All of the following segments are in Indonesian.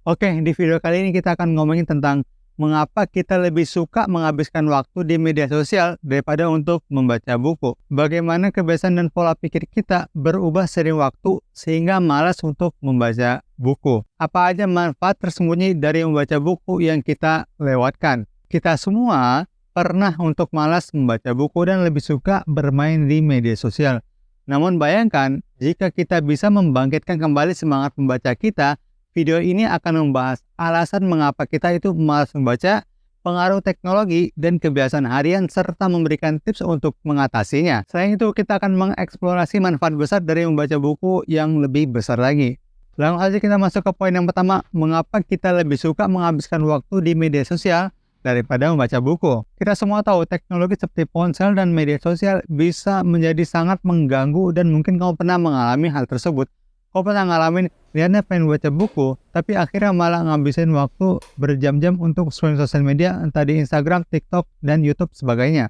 Oke, di video kali ini kita akan ngomongin tentang mengapa kita lebih suka menghabiskan waktu di media sosial daripada untuk membaca buku. Bagaimana kebiasaan dan pola pikir kita berubah seiring waktu sehingga malas untuk membaca buku. Apa aja manfaat tersembunyi dari membaca buku yang kita lewatkan? Kita semua pernah untuk malas membaca buku dan lebih suka bermain di media sosial. Namun bayangkan, jika kita bisa membangkitkan kembali semangat membaca kita, video ini akan membahas alasan mengapa kita itu malas membaca, pengaruh teknologi, dan kebiasaan harian, serta memberikan tips untuk mengatasinya. Selain itu, kita akan mengeksplorasi manfaat besar dari membaca buku yang lebih besar lagi. Langsung aja kita masuk ke poin yang pertama, mengapa kita lebih suka menghabiskan waktu di media sosial daripada membaca buku. Kita semua tahu teknologi seperti ponsel dan media sosial bisa menjadi sangat mengganggu dan mungkin kamu pernah mengalami hal tersebut. Kau pernah ngalamin lihatnya pengen baca buku, tapi akhirnya malah ngabisin waktu berjam-jam untuk scrolling sosial media, entah di Instagram, TikTok, dan YouTube sebagainya.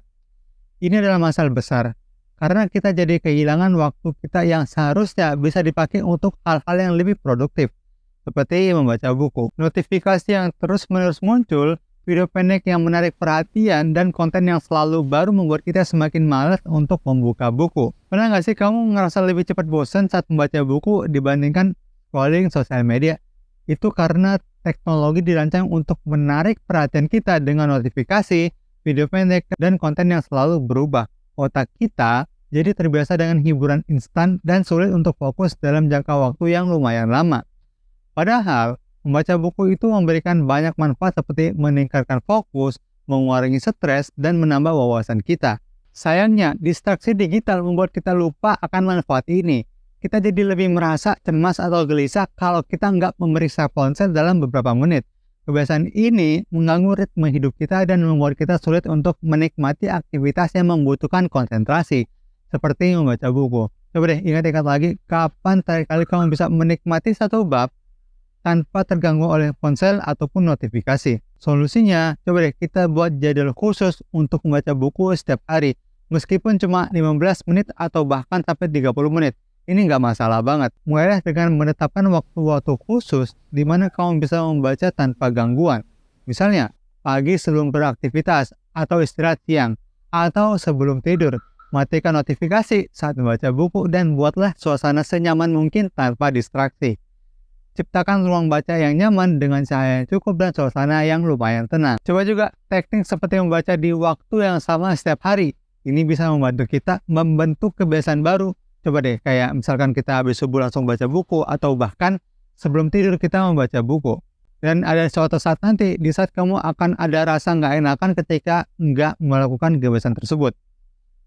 Ini adalah masalah besar, karena kita jadi kehilangan waktu kita yang seharusnya bisa dipakai untuk hal-hal yang lebih produktif, seperti membaca buku. Notifikasi yang terus-menerus muncul, video pendek yang menarik perhatian, dan konten yang selalu baru membuat kita semakin malas untuk membuka buku. Pernah nggak sih kamu ngerasa lebih cepat bosan saat membaca buku dibandingkan scrolling sosial media? Itu karena teknologi dirancang untuk menarik perhatian kita dengan notifikasi, video pendek, dan konten yang selalu berubah. Otak kita jadi terbiasa dengan hiburan instan dan sulit untuk fokus dalam jangka waktu yang lumayan lama. Padahal, membaca buku itu memberikan banyak manfaat seperti meningkatkan fokus, mengurangi stres, dan menambah wawasan kita. Sayangnya, distraksi digital membuat kita lupa akan manfaat ini. Kita jadi lebih merasa cemas atau gelisah kalau kita nggak memeriksa ponsel dalam beberapa menit. Kebiasaan ini mengganggu ritme hidup kita dan membuat kita sulit untuk menikmati aktivitas yang membutuhkan konsentrasi, seperti membaca buku. Coba deh ingat-ingat lagi, kapan terakhir kali kamu bisa menikmati satu bab tanpa terganggu oleh ponsel ataupun notifikasi. Solusinya, coba deh kita buat jadwal khusus untuk membaca buku setiap hari. Meskipun cuma 15 menit atau bahkan sampai 30 menit. Ini nggak masalah banget. Mulailah dengan menetapkan waktu-waktu khusus di mana kamu bisa membaca tanpa gangguan. Misalnya, pagi sebelum beraktivitas, atau istirahat siang, atau sebelum tidur. Matikan notifikasi saat membaca buku dan buatlah suasana senyaman mungkin tanpa distraksi. Ciptakan ruang baca yang nyaman dengan cahaya yang cukup dan suasana yang lumayan tenang. Coba juga teknik seperti membaca di waktu yang sama setiap hari. Ini bisa membantu kita membentuk kebiasaan baru. Coba deh, kayak misalkan kita habis subuh langsung baca buku, atau bahkan sebelum tidur kita membaca buku. Dan ada suatu saat nanti, di saat kamu akan ada rasa nggak enakan ketika nggak melakukan kebiasaan tersebut.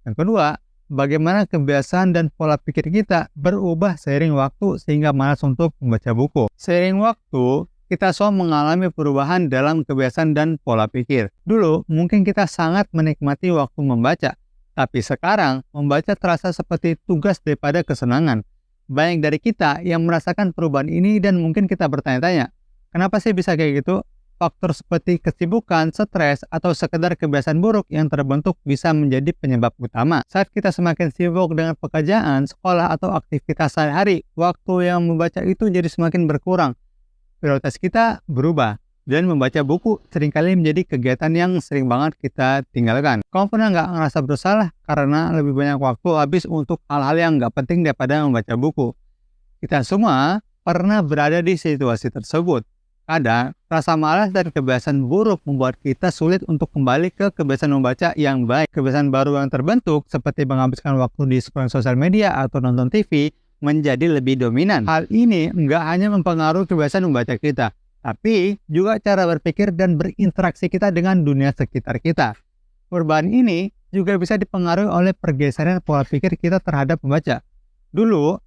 Yang kedua, bagaimana kebiasaan dan pola pikir kita berubah seiring waktu sehingga malas untuk membaca buku. Seiring waktu, kita semua mengalami perubahan dalam kebiasaan dan pola pikir. Dulu, mungkin kita sangat menikmati waktu membaca, tapi sekarang membaca terasa seperti tugas daripada kesenangan. Banyak dari kita yang merasakan perubahan ini dan mungkin kita bertanya-tanya, kenapa sih bisa kayak gitu? Faktor seperti kesibukan, stres, atau sekedar kebiasaan buruk yang terbentuk bisa menjadi penyebab utama. Saat kita semakin sibuk dengan pekerjaan, sekolah, atau aktivitas sehari-hari, waktu yang membaca itu jadi semakin berkurang. Prioritas kita berubah, dan membaca buku seringkali menjadi kegiatan yang sering banget kita tinggalkan. Kamu pernah nggak ngerasa bersalah karena lebih banyak waktu habis untuk hal-hal yang nggak penting daripada membaca buku? Kita semua pernah berada di situasi tersebut. Kadang, rasa malas dan kebiasaan buruk membuat kita sulit untuk kembali ke kebiasaan membaca yang baik. Kebiasaan baru yang terbentuk, seperti menghabiskan waktu di scrolling sosial media atau nonton TV, menjadi lebih dominan. Hal ini nggak hanya mempengaruhi kebiasaan membaca kita, tapi juga cara berpikir dan berinteraksi kita dengan dunia sekitar kita. Perubahan ini juga bisa dipengaruhi oleh pergeseran pola pikir kita terhadap membaca. Dulu,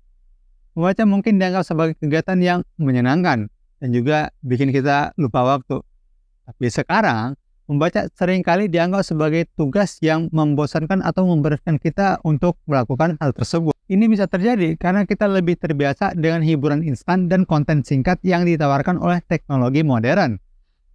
membaca mungkin dianggap sebagai kegiatan yang menyenangkan dan juga bikin kita lupa waktu. Tapi sekarang, membaca seringkali dianggap sebagai tugas yang membosankan atau memberatkan kita untuk melakukan hal tersebut. Ini bisa terjadi karena kita lebih terbiasa dengan hiburan instan dan konten singkat yang ditawarkan oleh teknologi modern.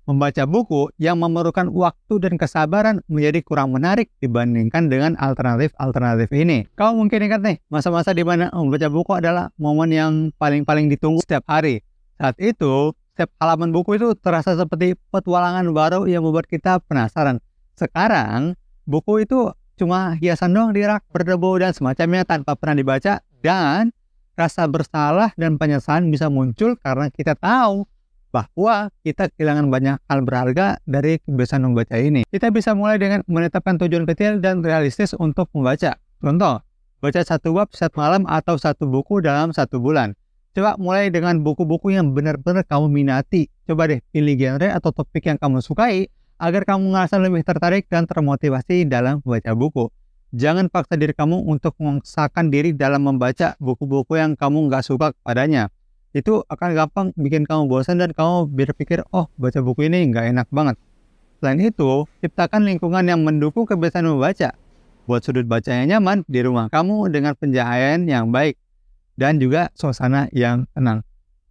Membaca buku yang memerlukan waktu dan kesabaran menjadi kurang menarik dibandingkan dengan alternatif-alternatif ini. Kamu mungkin ingat nih, masa-masa di mana membaca buku adalah momen yang paling ditunggu setiap hari. Saat itu, setiap halaman buku itu terasa seperti petualangan baru yang membuat kita penasaran. Sekarang, buku itu cuma hiasan doang di rak, berdebu dan semacamnya tanpa pernah dibaca, dan rasa bersalah dan penyesalan bisa muncul karena kita tahu bahwa kita kehilangan banyak hal berharga dari kebiasaan membaca ini. Kita bisa mulai dengan menetapkan tujuan kecil dan realistis untuk membaca. Contoh, baca 1 bab setiap malam atau 1 buku dalam 1 bulan. Coba mulai dengan buku-buku yang benar-benar kamu minati. Coba deh pilih genre atau topik yang kamu sukai agar kamu merasa lebih tertarik dan termotivasi dalam membaca buku. Jangan paksa diri kamu untuk memaksakan diri dalam membaca buku-buku yang kamu nggak suka kepadanya. Itu akan gampang bikin kamu bosan dan kamu berpikir, oh baca buku ini nggak enak banget. Selain itu, ciptakan lingkungan yang mendukung kebiasaan membaca. Buat sudut bacanya nyaman di rumah kamu dengan pencahayaan yang baik dan juga suasana yang tenang.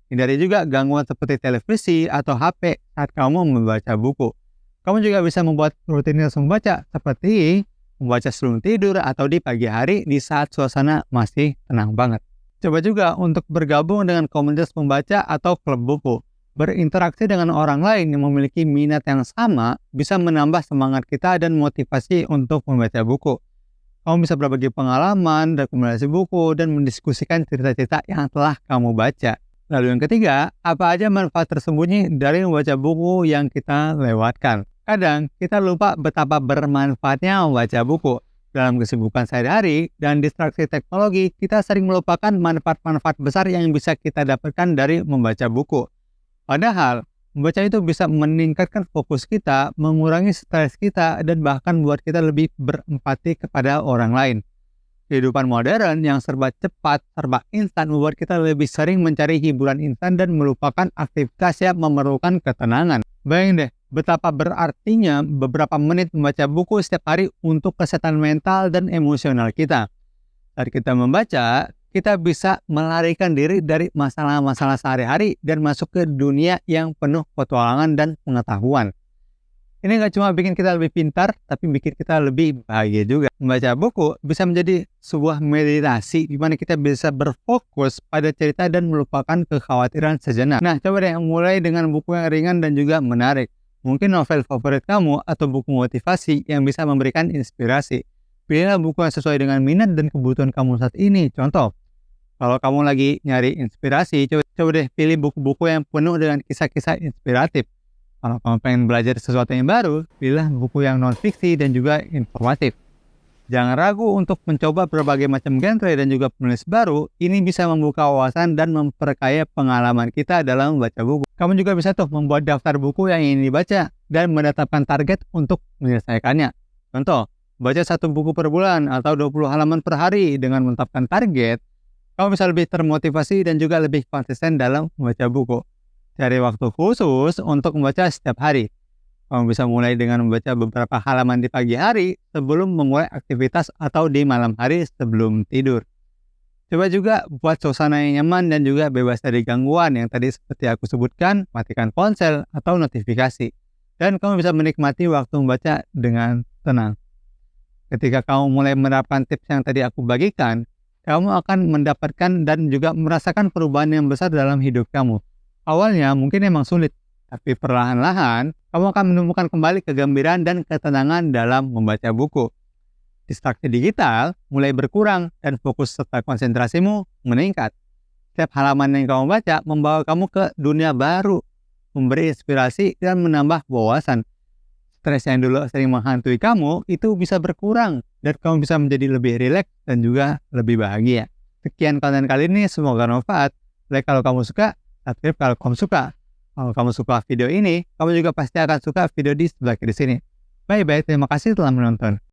Hindari juga gangguan seperti televisi atau HP saat kamu membaca buku. Kamu juga bisa membuat rutinitas membaca seperti membaca sebelum tidur atau di pagi hari di saat suasana masih tenang banget. Coba juga untuk bergabung dengan komunitas pembaca atau klub buku. Berinteraksi dengan orang lain yang memiliki minat yang sama bisa menambah semangat kita dan motivasi untuk membaca buku. Kamu bisa berbagi pengalaman, rekomendasi buku, dan mendiskusikan cerita-cerita yang telah kamu baca. Lalu yang ketiga, apa aja manfaat tersembunyi dari membaca buku yang kita lewatkan? Kadang kita lupa betapa bermanfaatnya membaca buku. Dalam kesibukan sehari-hari dan distraksi teknologi, kita sering melupakan manfaat-manfaat besar yang bisa kita dapatkan dari membaca buku. Padahal, membaca itu bisa meningkatkan fokus kita, mengurangi stres kita, dan bahkan buat kita lebih berempati kepada orang lain. Kehidupan modern yang serba cepat, serba instan membuat kita lebih sering mencari hiburan instan dan melupakan aktivitas yang memerlukan ketenangan. Bayangin deh, betapa berartinya beberapa menit membaca buku setiap hari untuk kesehatan mental dan emosional kita. Saat kita membaca, kita bisa melarikan diri dari masalah-masalah sehari-hari dan masuk ke dunia yang penuh petualangan dan pengetahuan. Ini gak cuma bikin kita lebih pintar, tapi bikin kita lebih bahagia juga. Membaca buku bisa menjadi sebuah meditasi di mana kita bisa berfokus pada cerita dan melupakan kekhawatiran sejenak. Nah, coba deh mulai dengan buku yang ringan dan juga menarik. Mungkin novel favorit kamu atau buku motivasi yang bisa memberikan inspirasi. Pilihlah buku yang sesuai dengan minat dan kebutuhan kamu saat ini. Contoh, kalau kamu lagi nyari inspirasi, coba deh pilih buku-buku yang penuh dengan kisah-kisah inspiratif. Kalau kamu pengen belajar sesuatu yang baru, pilihlah buku yang non-fiksi dan juga informatif. Jangan ragu untuk mencoba berbagai macam genre dan juga penulis baru. Ini bisa membuka wawasan dan memperkaya pengalaman kita dalam membaca buku. Kamu juga bisa membuat daftar buku yang ingin dibaca dan menetapkan target untuk menyelesaikannya. Contoh, baca 1 buku per bulan atau 20 halaman per hari. Dengan menetapkan target, kamu bisa lebih termotivasi dan juga lebih konsisten dalam membaca buku. Cari waktu khusus untuk membaca setiap hari. Kamu bisa mulai dengan membaca beberapa halaman di pagi hari sebelum memulai aktivitas atau di malam hari sebelum tidur. Coba juga buat suasana yang nyaman dan juga bebas dari gangguan yang tadi seperti aku sebutkan, matikan ponsel atau notifikasi. Dan kamu bisa menikmati waktu membaca dengan tenang. Ketika kamu mulai menerapkan tips yang tadi aku bagikan, kamu akan mendapatkan dan juga merasakan perubahan yang besar dalam hidup kamu. Awalnya mungkin emang sulit, tapi perlahan-lahan kamu akan menemukan kembali kegembiraan dan ketenangan dalam membaca buku. Distraksi digital mulai berkurang dan fokus serta konsentrasimu meningkat. Setiap halaman yang kamu baca membawa kamu ke dunia baru, memberi inspirasi dan menambah wawasan. Stres yang dulu sering menghantui kamu itu bisa berkurang dan kamu bisa menjadi lebih rileks dan juga lebih bahagia. Sekian konten kali ini, semoga bermanfaat. Like kalau kamu suka, subscribe kalau kamu suka. Kalau kamu suka video ini, kamu juga pasti akan suka video di sebelah kiri sini. Bye-bye, terima kasih telah menonton.